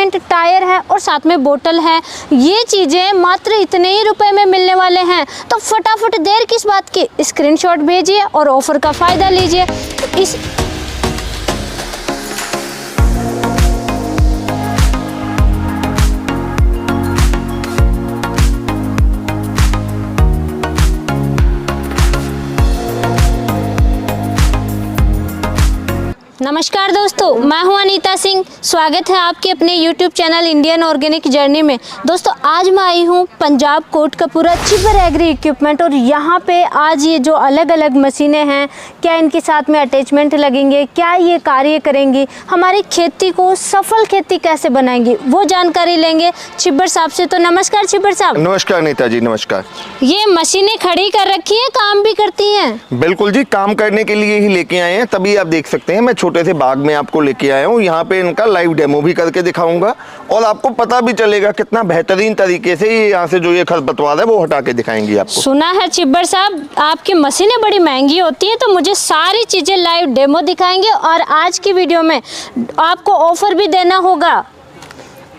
Attachment, tyre है और साथ में बोतल है। ये चीज़ें मात्र इतने ही रुपए में मिलने वाले हैं, तो फटाफट देर किस बात की, स्क्रीनशॉट भेजिए और ऑफर का फ़ायदा लीजिए। इस नमस्कार दोस्तों, मैं हूं अनीता सिंह। स्वागत है आपके अपने YouTube channel Indian organic journey में। दोस्तों, आज मैं आई हूं पंजाब कोटकपूरा चिबर एग्री इक्विपमेंट, और यहां पे आज ये जो अलग अलग मशीनें हैं, क्या इनके साथ में अटैचमेंट लगेंगे, क्या ये कार्य करेंगी, हमारी खेती को सफल खेती कैसे बनाएंगी, वो जानकारी लेंगे चिबर साहब से। तो नमस्कार चिबर साहब। नमस्कार अनीता जी, नमस्कार। ये मशीनें खड़ी कर रखी है, काम भी करती हैं? बिल्कुल जी, काम करने के लिए ही लेके आए हैं, तभी आप देख सकते हैं मैं छोटे से बाग में आपको लेके आया हूँ। यहाँ पे इनका लाइव डेमो भी करके दिखाऊंगा और आपको पता भी चलेगा कितना बेहतरीन तरीके से ये यहाँ से जो ये खरपतवार है वो हटा के दिखाएंगी आपको। सुना है चिब्बर साहब आपकी मशीनें बड़ी महंगी होती हैं, तो मुझे सारी चीजें लाइव डेमो दिखाएंगे और आज की वीडियो में आपको ऑफर भी देना होगा।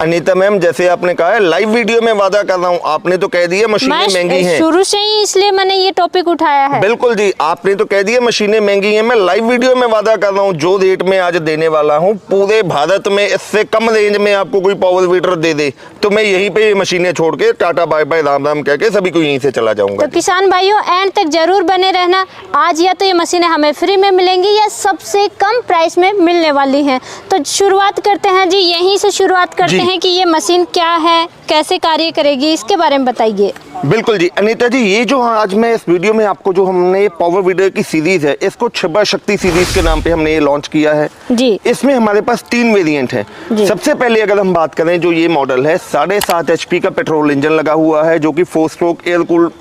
अनीता मैम, जैसे आपने कहा है लाइव वीडियो में वादा कर रहा हूँ, आपने तो कह दिया मशीनें महंगी हैं शुरू से ही, इसलिए मैंने ये टॉपिक उठाया है। बिल्कुल जी, आपने तो कह दिया मशीनें महंगी हैं, मैं लाइव वीडियो में वादा कर रहा हूँ जो रेट में आज देने वाला हूँ, पूरे भारत में इससे कम रेंज में आपको कोई पावर वीडर दे दे तो मैं यहीं पे मशीनें छोड़ के tata bye bye Ram Ram कह के सभी को यहीं से चला जाऊंगा। तो किसान भाइयों, एंड तक जरूर बने रहना। आज या तो ये मशीनें हमें फ्री में मिलेंगी या सबसे कम प्राइस में मिलने वाली है। तो शुरुआत करते हैं जी, यहीं से शुरुआत करते हैं कि ये मशीन क्या है, कैसे कार्य करेगी, इसके बारे में बताइए। बिल्कुल जी अनीता जी, ये जो आज मैं इस वीडियो में आपको जो हमने पावर वीडर की सीरीज है, इसको छिबर शक्ति सीरीज के नाम पे हमने ये लॉन्च किया है जी। इसमें हमारे पास 3 वेरिएंट हैं। सबसे पहले अगर हम बात करें, जो ये मॉडल है 7.5 HP का पेट्रोल इंजन लगा हुआ है, जो कि 4 स्ट्रोक एयर कूल्ड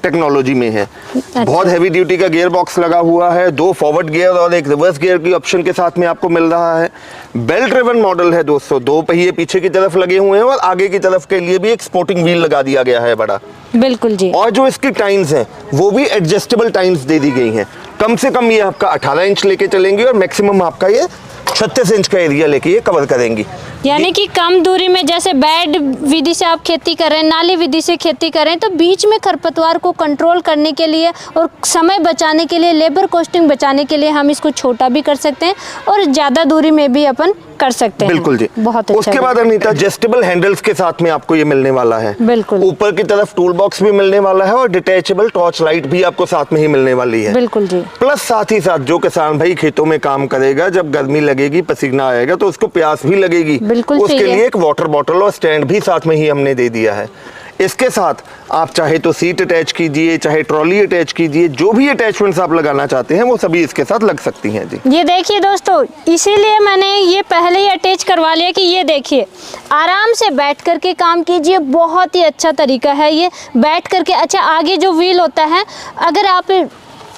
टेक्नोलॉजी में है। अच्छा। बहुत हैवी ड्यूटी का गियर बॉक्स लगा हुआ है, 2 फॉरवर्ड गियर और 1 रिवर्स गियर की ऑप्शन के साथ में आपको मिल रहा है। बेल्ट ड्रिवन मॉडल है दोस्तों, 2 पहिए पीछे की तरफ लगे हुए हैं और आगे की तरफ के लिए भी एक स्पोर्टिंग व्हील लगा दिया गया है बड़ा। बिल्कुल जी। और जो इसकी टाइम्स हैं वो भी एडजस्टेबल टाइम्स दे दी गई हैं। कम से कम ये आपका 18 इंच लेके चलेंगी और मैक्सिमम आपका ये 36 इंच का एरिया लेके ये कवर करेंगी। यानी कि कम दूरी में, जैसे बेड विधि से आप खेती करें, नाली विधि से खेती करें, तो बीच में खरपतवार को कंट्रोल करने के लिए और समय बचाने के लिए, लेबर कॉस्टिंग बचाने के लिए हम इसको छोटा भी कर सकते हैं और ज़्यादा दूरी में भी अपन कर सकते हैं। बिल्कुल जी, बहुत अच्छा। उसके बाद अनीता, एडजस्टेबल हैंडल्स के साथ में आपको ये मिलने वाला है। बिल्कुल। ऊपर की तरफ टूल बॉक्स भी मिलने वाला है और डिटैचेबल टॉर्च लाइट भी आपको साथ में ही मिलने वाली है। बिल्कुल जी। प्लस साथ ही साथ जो किसान भाई खेतों में काम करेगा, जब गर्मी लगेगी, पसीना आएगा तो उसको प्यास भी लगेगी, बिल्कुल उसके लिए एक वाटर बॉटल और स्टैंड भी साथ में ही हमने दे दिया है। इसके साथ आप चाहे तो सीट अटैच कीजिए, चाहे ट्रॉली अटैच कीजिए, जो भी अटैचमेंट्स आप लगाना चाहते हैं वो सभी इसके साथ लग सकती हैं जी। ये देखिए दोस्तों, इसीलिए मैंने ये पहले ही अटैच करवा लिया कि ये देखिए, आराम से बैठ करके काम कीजिए। बहुत ही अच्छा तरीका है ये, बैठ करके। अच्छा, आगे जो व्हील होता है, अगर आप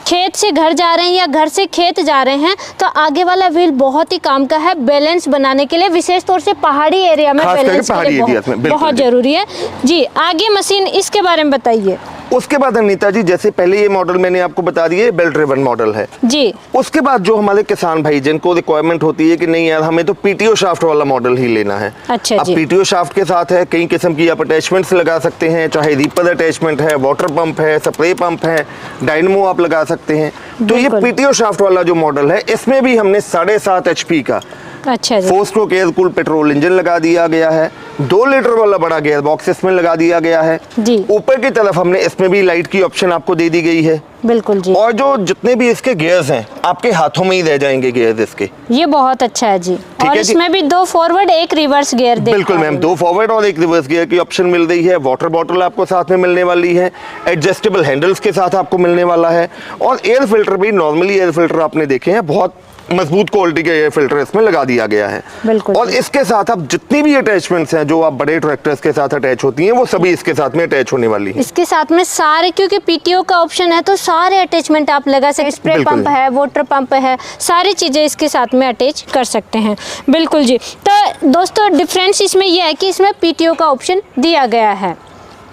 खेत से घर जा रहे हैं या घर से खेत जा रहे हैं, तो आगे वाला व्हील बहुत ही काम का है बैलेंस बनाने के लिए, विशेष तौर से पहाड़ी एरिया में बैलेंस के लिए बहुत जरूरी है जी। आगे मशीन, इसके बारे में बताइए। उसके बाद अनीता जी, जैसे पहले ये मॉडल मैंने आपको बता दिया बेल्ट ड्रिवन मॉडल है जी। उसके बाद जो हमारे किसान भाई जिनको रिक्वायरमेंट होती है कि नहीं यार हमें तो पीटीओ शाफ्ट वाला मॉडल ही लेना है। अच्छा अब पीटीओ शाफ्ट के साथ है कई किस्म की आप अटैचमेंट्स लगा सकते हैं, चाहे रीपर अटैचमेंट है, वाटर पंप है, स्प्रे पंप है, डायनमो आप लगा सकते हैं। तो ये पीटीओ शाफ्ट वाला जो मॉडल है, इसमें भी हमने 7.5 HP का 4 stroke air cooled petrol engine लगा दिया गया है। 2 लीटर वाला बड़ा गियर बॉक्स इसमें लगा दिया गया है जी। ऊपर की तरफ हमने इसमें भी लाइट की ऑप्शन आपको दे दी गई है। बिल्कुल जी। और जो जितने भी इसके गियर्स हैं आपके हाथों में ही रह जाएंगे गियर्स इसके। ये बहुत अच्छा है जी। और इसमें भी 2 फॉरवर्ड 1 रिवर्स गियर। बिल्कुल मैम, 2 फॉरवर्ड और 1 रिवर्स गियर की ऑप्शन मिल रही है। वाटर बॉटल आपको साथ में मिलने वाली है, एडजस्टेबल हैंडल्स के साथ आपको मिलने वाला है। और एयर फिल्टर भी, नॉर्मली एयर फिल्टर आपने देखे हैं, बहुत मजबूत क्वालिटी का एयर फिल्टर इसमें लगा दिया गया है। बिल्कुल। और इसके साथ अब जितनी भी अटैचमेंट्स हैं जो आप बड़े ट्रैक्टर्स के साथ अटैच होती हैं, वो सभी इसके साथ में अटैच होने वाली है। इसके साथ में सारे, क्योंकि पीटीओ का ऑप्शन है तो सारे अटैचमेंट आप लगा सकते हैं। स्प्रे पंप है, वाटर पंप है, सारी चीजें इसके साथ में अटैच कर सकते हैं। बिल्कुल जी। तो दोस्तों, डिफरेंस इसमें यह है कि इसमें पीटीओ का ऑप्शन दिया गया है।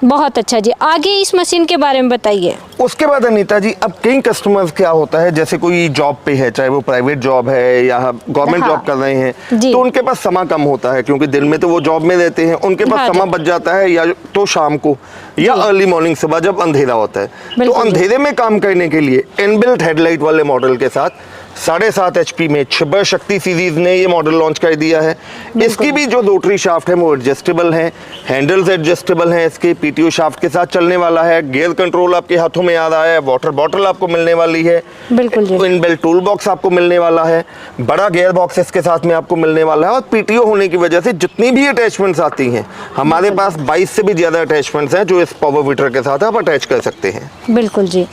बहुत अच्छा जी। आगे इस मशीन के बारे में बताइए। उसके बाद अनीता जी, अब कई कस्टमर्स क्या होता है, जैसे कोई जॉब पे है, चाहे वो प्राइवेट जॉब है या गवर्नमेंट हाँ। जॉब कर रहे हैं, जी। तो उनके पास समय कम होता है, क्योंकि दिन में तो वो जॉब में रहते हैं, उनके पास हाँ समय जी। बच जाता है या तो शाम को या अर्ली मॉर्निंग सुबह जब अंधेरा होता है। तो बिल्कुल जी। अंधेरे में काम करने के लिए इनबिल्ट हेडलाइट वाले मॉडल के साथ 7.5 HP में छिब्बर शक्ति सीरीज ने ये मॉडल लॉन्च कर दिया है। इसकी भी जो रोटरी शाफ्ट है वो एडजस्टेबल है, हैंडल्स एडजस्टेबल हैं, इसके पीटीओ शाफ्ट के साथ चलने वाला है, गियर कंट्रोल आपके हाथों में आ रहा है, वाटर बॉटल आपको मिलने वाली है, बिल्कुल जी। इनबिल्ट टूल बॉक्स आपको मिलने वाला है, बड़ा गियर बॉक्स इसके साथ में आपको मिलने वाला है। और पीटीओ होने की वजह से जितनी भी अटैचमेंट्स आती हैं, हमारे पास 22 से भी ज्यादा अटैचमेंट्स हैं जो इस पावर वीटर के साथ आप अटैच कर सकते हैं। बिल्कुल जी।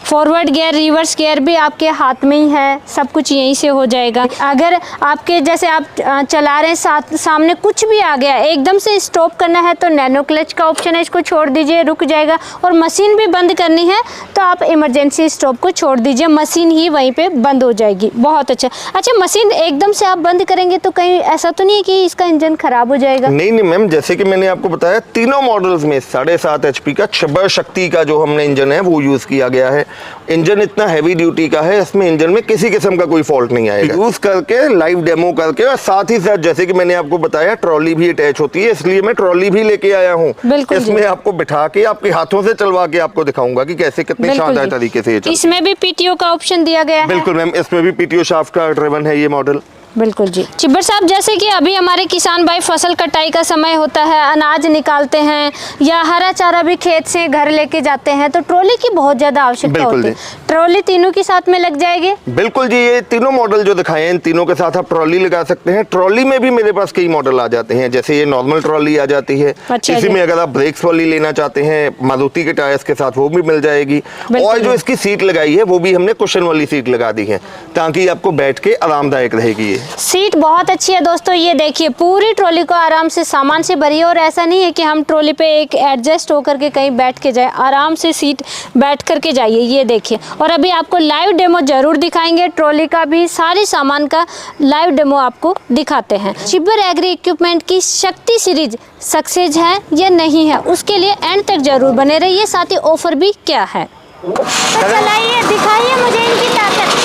फॉरवर्ड गियर, रिवर्स गियर भी आपके हाथ में ही है, सब कुछ यहीं से हो जाएगा। अगर आपके जैसे आप चला रहे हैं, सामने कुछ भी आ गया, एकदम से स्टॉप करना है तो नैनो क्लच का ऑप्शन है, इसको छोड़ दीजिए, रुक जाएगा। और मशीन भी बंद करनी है तो आप इमरजेंसी स्टॉप को छोड़ दीजिए, मशीन ही वहीं पे बंद हो जाएगी। बहुत अच्छा। अच्छा, मशीन एकदम से आप बंद करेंगे तो कहीं ऐसा तो नहीं है कि इसका इंजन खराब हो जाएगा? नहीं नहीं मैम, जैसे कि मैंने आपको बताया, तीनों मॉडल्स में 7.5 HP का छिब्बर शक्ति का जो हमने इंजन है वो यूज किया गया है। इंजन इतना हैवी ड्यूटी का है, इसमें इंजन में किसी किस्म का कोई फॉल्ट नहीं आएगा। यूज करके, लाइव डेमो करके, और साथ ही साथ जैसे कि मैंने आपको बताया ट्रॉली भी अटैच होती है, इसलिए मैं ट्रॉली भी लेके आया हूँ। बिल्कुल जी। इसमें आपको बिठा के आपके हाथों से चलवा के आपको दिखाऊंगा कि कैसे कितने बिल्कुल शानदार जी। तरीके से ये चलता है। इसमें भी पीटीओ का ऑप्शन दिया गया है। बिल्कुल मैम, इसमें भी पीटीओ शाफ्ट का ड्रिवन है ये मॉडल। बिल्कुल जी। चिब्बर साहब, जैसे कि अभी हमारे किसान भाई फसल कटाई का समय होता है, अनाज निकालते हैं या हरा चारा भी खेत से घर लेके जाते हैं, तो ट्रॉली की बहुत ज़्यादा आवश्यकता होती है। ट्रॉली तीनों के साथ में लग जाएगी? बिल्कुल जी, ये तीनों मॉडल जो दिखाए हैं, इन तीनों के साथ आप ट्रॉली लगा सकते हैं। ट्रॉली में भी मेरे पास कई मॉडल आ जाते हैं, जैसे ये नॉर्मल ट्रॉली आ जाती है। अच्छा इसी जी। में अगर आप ब्रेक्स वाली लेना चाहते हैं, मारुति के टायर्स के साथ, वो भी मिल जाएगी। और जो इसकी सीट लगाई है वो भी हमने कुशन वाली सीट लगा दी है, ताकि आपको बैठ के आरामदायक रहेगी। ये सीट बहुत अच्छी है दोस्तों। ये देखिए, पूरी ट्रॉली को आराम से सामान से भरी है, और ऐसा नहीं है कि हम ट्रॉली पे एक एडजस्ट होकर के कहीं बैठ के जाए, आराम से सीट बैठ करके जाइए। ये देखिए, और अभी आपको लाइव डेमो जरूर दिखाएंगे, ट्रॉली का भी, सारे सामान का लाइव डेमो आपको दिखाते हैं। चिब्बर एग्री इक्विपमेंट की शक्ति सीरीज सक्सेस है या नहीं है, उसके लिए एंड तक जरूर बने रहिए। साथ ही ऑफर भी क्या है, तो चलाइए, दिखाइए मुझे इनकी ताकत।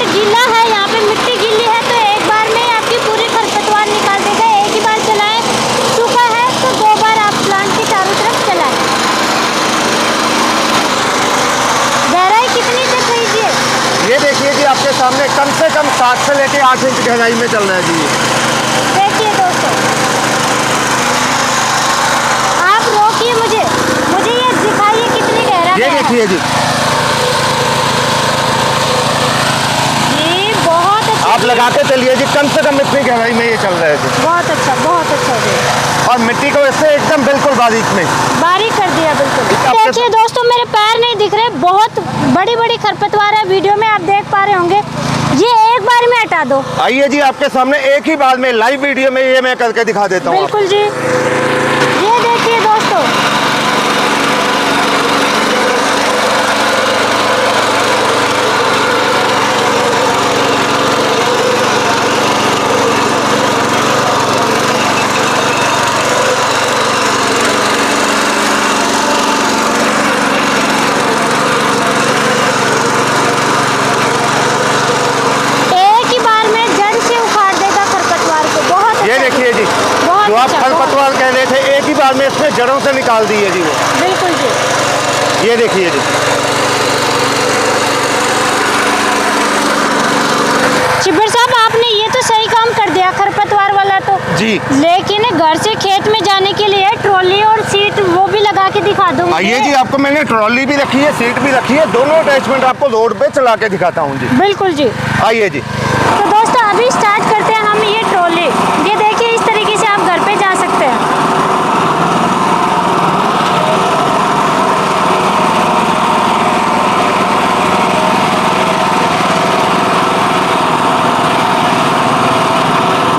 गीला है, यहाँ पे मिट्टी गीली है, तो एक बार में आपकी पूरी खरपतवार निकाल देगा। एक ही बार चलाएं, सूखा है तो 2 बार आप प्लांट की चारों तरफ चलाएं। गहराई कितनी तक लीजिए? ये देखिए जी, आपके सामने कम से कम 7 से लेके 8 इंच गहराई में चल रहा है जी। देखिए दोस्तों, आप रोकिए, मुझे ये दिखाइए कितनी गहराई। ये देखिए जी, आप लगाते चलिए जी, कम से कम इतनी गहराई में ये चल रहा है जी। बहुत अच्छा, बहुत अच्छा जी। और मिट्टी को इससे एकदम बिल्कुल बारीक कर दिया। बिल्कुल। देखिए दोस्तों, मेरे पैर नहीं दिख रहे, बहुत बड़ी बड़ी खरपतवार है, वीडियो में आप देख पा रहे होंगे। ये एक बार में हटा दो। आइए जी, आपके सामने एक ही बार में लाइव वीडियो में ये मैं करके दिखा देता हूँ। बिल्कुल जी। ये देखिए दोस्तों, जो आप खरपतवार कह रहे थे, एक ही बार में इसने जड़ों से निकाल दी है जी वो। बिल्कुल जी। ये देखिए जी, चिब्बर साहब, आपने ये तो सही काम कर दिया, खरपतवार वाला तो जी। लेकिन घर से खेत में जाने के लिए ट्रॉली और सीट वो भी लगा के दिखा दूँ। आइए जी, आपको मैंने ट्रॉली भी रखी है, सीट भी रखी है, दोनों अटैचमेंट आपको रोड पे चला के दिखाता हूँ जी। बिल्कुल जी। आइए जी। तो दोस्तों, अभी स्टार्ट करते हैं हम ये ट्रॉली। ये देखिए, इस तरीके से आप घर पे जा सकते हैं।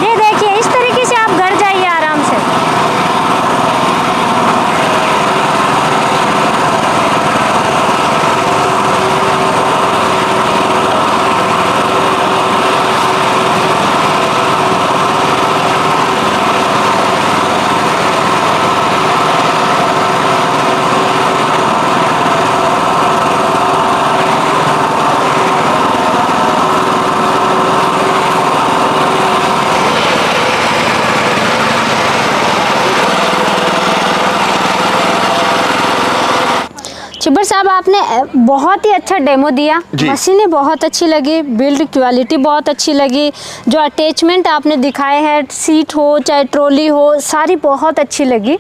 ये देखिए, इस तरीके से आप घर जाइए आराम से। छिब्बर साहब, आपने बहुत ही अच्छा डेमो दिया, जी। मशीनें बहुत अच्छी लगी, बिल्ड क्वालिटी बहुत अच्छी लगी, जो अटैचमेंट आपने दिखाए हैं, सीट हो चाहे ट्रॉली हो, सारी बहुत अच्छी लगी।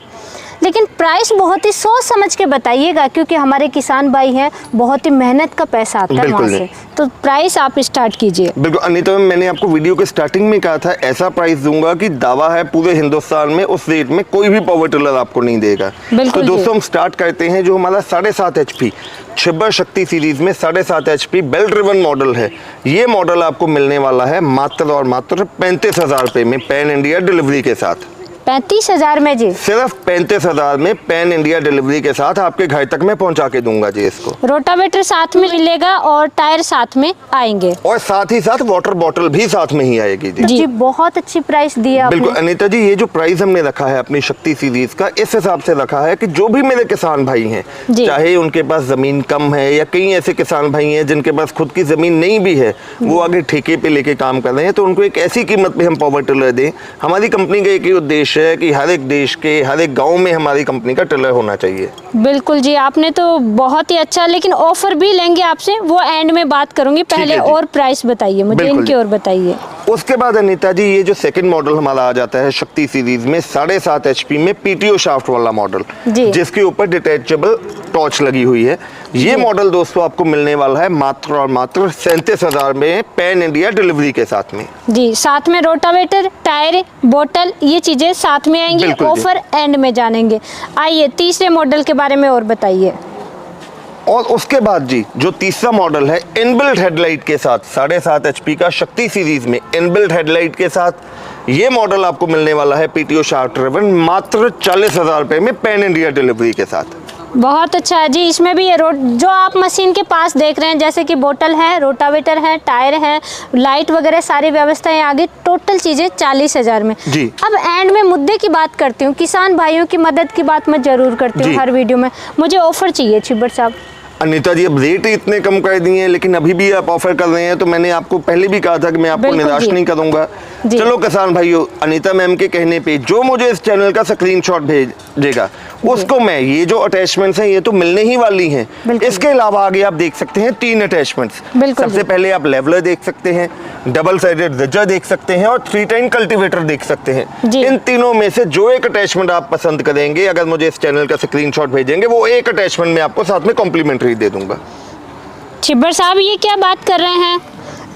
लेकिन प्राइस बहुत ही सोच समझ के बताइएगा, क्योंकि हमारे किसान भाई हैं, बहुत ही मेहनत का पैसा आता है बिल्कुल वहाँ से। तो प्राइस आप स्टार्ट कीजिए। बिल्कुल अनीता मैम, मैंने आपको वीडियो के स्टार्टिंग में कहा था ऐसा प्राइस दूंगा कि दावा है पूरे हिंदुस्तान में उस रेट में कोई भी पावर टिलर आपको नहीं देगा। बिल्कुल तो जी। दोस्तों हम स्टार्ट करते हैं जो हमारा 7.5 HP छिब्बर शक्ति सीरीज में 7.5 HP बेल ड्रिवन मॉडल है। ये मॉडल आपको मिलने वाला है मात्र और मात्र 35,000 रुपये में पैन इंडिया डिलीवरी के साथ। 35,000 में जी? सिर्फ 35,000 में पैन इंडिया डिलीवरी के साथ आपके घर तक मैं पहुंचा के दूंगा जी इसको। रोटावेटर साथ में मिलेगा और टायर साथ में आएंगे, और साथ ही साथ वाटर बॉटल भी साथ में ही आएगी जी। जी बहुत अच्छी प्राइस दिया आपने। बिल्कुल अनीता जी, ये जो प्राइस हमने रखा है अपनी शक्ति सीरीज का, इस हिसाब से रखा है कि जो भी मेरे किसान भाई हैं, जी। चाहे उनके पास जमीन कम है या कई ऐसे किसान भाई हैं जिनके पास खुद की जमीन नहीं भी है, वो आगे ठेके पे लेके काम कर रहे हैं, तो उनको एक ऐसी कीमत पे हम पावर टिलर दें। हमारी कंपनी का एक ही उद्देश्य है कि हर एक देश के हर एक गांव में हमारी कंपनी का टिलर होना चाहिए। बिल्कुल जी, आपने तो बहुत ही अच्छा, लेकिन ऑफर भी लेंगे आपसे, वो एंड में बात करूंगी। पहले है जी। और प्राइस बताइए मुझे बिल्कुल इनकी जी। और बताइए। उसके बाद अनीता जी, ये जो सेकंड मॉडल हमारा आ जाता है शक्ति सीरीज में 7.5 HP में PTO शाफ्ट वाला मॉडल, जी। जिसके ऊपर डिटैचेबल टॉर्च लगी हुई है। ये मॉडल दोस्तों आपको मिलने वाला है मात्र और मात्र 37,000 में पैन इंडिया डिलीवरी के साथ में जी। साथ में रोटावेटर, टायर, बोतल, ये चीजें साथ में आएंगी। बिल्कुल जी। ऑफर एंड में जानेंगे। आइए तीसरे मॉडल के बारे में और बताइए। और उसके बाद जी जो तीसरा मॉडल है इनबिल्ट हेडलाइट के साथ 7.5 HP का शक्ति सीरीज में इनबिल्ट हेडलाइट के साथ, ये मॉडल आपको मिलने वाला है PTO शाफ्ट ड्रिवन मात्र 40,000 रुपये में पैन इंडिया डिलीवरी के साथ। बहुत अच्छा है जी। इसमें भी ये जो आप मशीन के पास देख रहे हैं, जैसे कि बोतल है, रोटावेटर है, टायर है, लाइट वगैरह सारी व्यवस्थाएं आगे, टोटल चीजें 40,000 में जी। अब एंड में मुद्दे की बात करती हूँ, किसान भाइयों की मदद की बात मैं जरूर करती हूँ जी। हर वीडियो में। मुझे ऑफर चाहिए छिब्बर साहब। अनीता जी, अब रेट इतने कम कर दिए हैं लेकिन अभी भी आप ऑफर कर रहे हैं, तो मैंने आपको पहले भी कहा था कि मैं आपको बिल्कुल निराश जी। नहीं करूंगा। जी। चलो किसान भाइयों, अनीता मैम के कहने पे जो मुझे इस चैनल का स्क्रीनशॉट भेजेगा उसको मैं, ये जो अटैचमेंट्स हैं ये तो मिलने ही वाली हैं। बिल्कुल। इसके अलावा आगे आप देख सकते हैं 3 अटैचमेंट्स। बिल्कुल सबसे जी। पहले आप लेवलर देख सकते हैं, डबल साइडेड रिजर देख सकते हैं और 3 टाइन कल्टीवेटर देख सकते हैं। जी। इन तीनों में से जो एक अटैचमेंट आप पसंद करेंगे, अगर मुझे इस चैनल का स्क्रीनशॉट भेजेंगे, वो एक अटैचमेंट मैं आपको साथ में कॉम्प्लीमेंट्री दे दूंगा। छिब्बर साहब, ये क्या बात कर रहे हैं?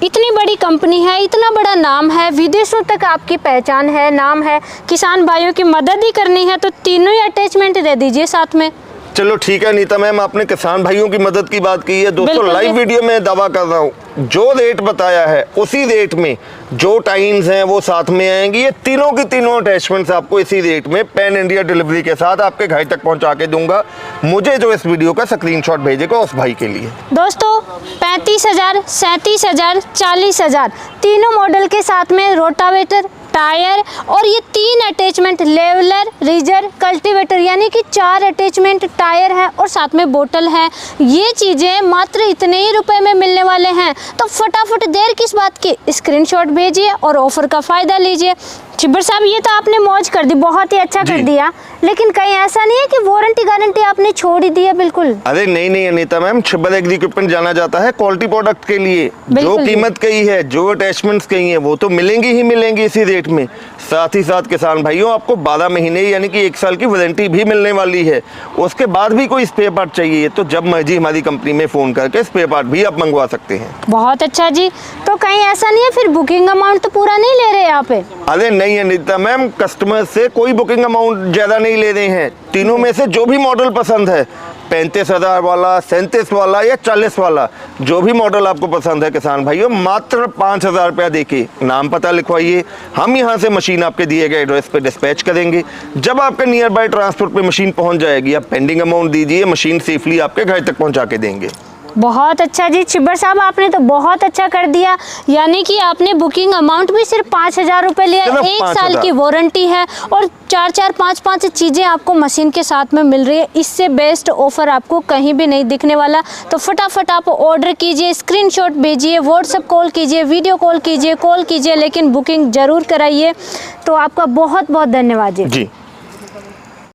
इतनी बड़ी कंपनी है, इतना बड़ा नाम है, विदेशों तक आपकी पहचान है, नाम है, किसान भाइयों की मदद ही करनी है, तो तीनों ही अटैचमेंट दे दीजिए साथ में। चलो ठीक है नीता मैम, आपने किसान भाइयों की मदद की बात की है। दोस्तों बिल्कुल लाइव जी। वीडियो में दावा कर रहा हूँ, जो रेट बताया है उसी रेट में जो टाइम्स हैं वो साथ में आएंगी। ये तीनों की तीनों अटैचमेंट्स आपको इसी रेट में पैन इंडिया डिलीवरी के साथ आपके घर तक पहुंचा के दूंगा। मुझे जो इस वीडियो का स्क्रीनशॉट भेजेगा उस भाई के लिए। दोस्तों 35,000, 37,000, 40,000 तीनों मॉडल के साथ में रोटावेटर, टायर और ये 3 अटैचमेंट, लेवलर, रिजर, कल्टीवेटर, यानी कि 4 अटैचमेंट, टायर है और साथ में बोतल है। ये चीज़ें मात्र इतने ही रुपए में मिलने वाले हैं, तो फटाफट देर किस बात की, स्क्रीनशॉट भेजिए और ऑफर का फ़ायदा लीजिए। छिब्बर साहब, ये तो आपने मौज कर दी, बहुत ही अच्छा कर दिया, लेकिन कहीं ऐसा नहीं है कि वारंटी गारंटी आपने छोड़ ही दी है? बिल्कुल। अरे नहीं Anita ma'am, Chhibber agri equipment जाना जाता है क्वालिटी प्रोडक्ट के लिए। जो बिल्कुल जी। कीमत कही है, जो अटैचमेंट्स कही है, वो तो मिलेंगी ही मिलेंगी इसी रेट में। साथ ही साथ किसान भाइयों, आपको 12 महीने यानी कि 1 साल की वारंटी भी मिलने वाली है। उसके बाद भी कोई स्पेयर पार्ट चाहिए तो जब मर्जी हमारी कंपनी में फ़ोन करके स्पेयर पार्ट भी आप मंगवा सकते हैं। बहुत अच्छा जी। तो कहीं ऐसा नहीं है फिर बुकिंग अमाउंट तो पूरा नहीं ले रहे यहाँ पे? अरे नहीं अनीता मैम, कस्टमर से कोई बुकिंग अमाउंट ज़्यादा नहीं ले रहे हैं। तीनों में से जो भी मॉडल पसंद है, 35,000 वाला, 37 वाला या 40 वाला, जो भी मॉडल आपको पसंद है किसान भाइयों, मात्र 5,000 रुपया देके नाम पता लिखवाइए। हम यहाँ से मशीन आपके दिए गए एड्रेस पे डिस्पैच करेंगे। जब आपके नियर बाय ट्रांसपोर्ट पे मशीन पहुँच जाएगी, आप पेंडिंग अमाउंट दीजिए, मशीन सेफली आपके घर तक पहुँचा के देंगे। बहुत अच्छा जी। छिब्बर साहब, आपने तो बहुत अच्छा कर दिया, यानी कि आपने बुकिंग अमाउंट भी सिर्फ 5,000 रुपये लिया, सिर्फ 1 साल 5,000 की वारंटी है और 4-4, 5-5 चीज़ें आपको मशीन के साथ में मिल रही है। इससे बेस्ट ऑफर आपको कहीं भी नहीं दिखने वाला। तो फटाफट आप ऑर्डर कीजिए, स्क्रीनशॉट भेजिए, व्हाट्सएप कॉल कीजिए, वीडियो कॉल कीजिए, लेकिन बुकिंग ज़रूर कराइए। तो आपका बहुत बहुत धन्यवाद जी।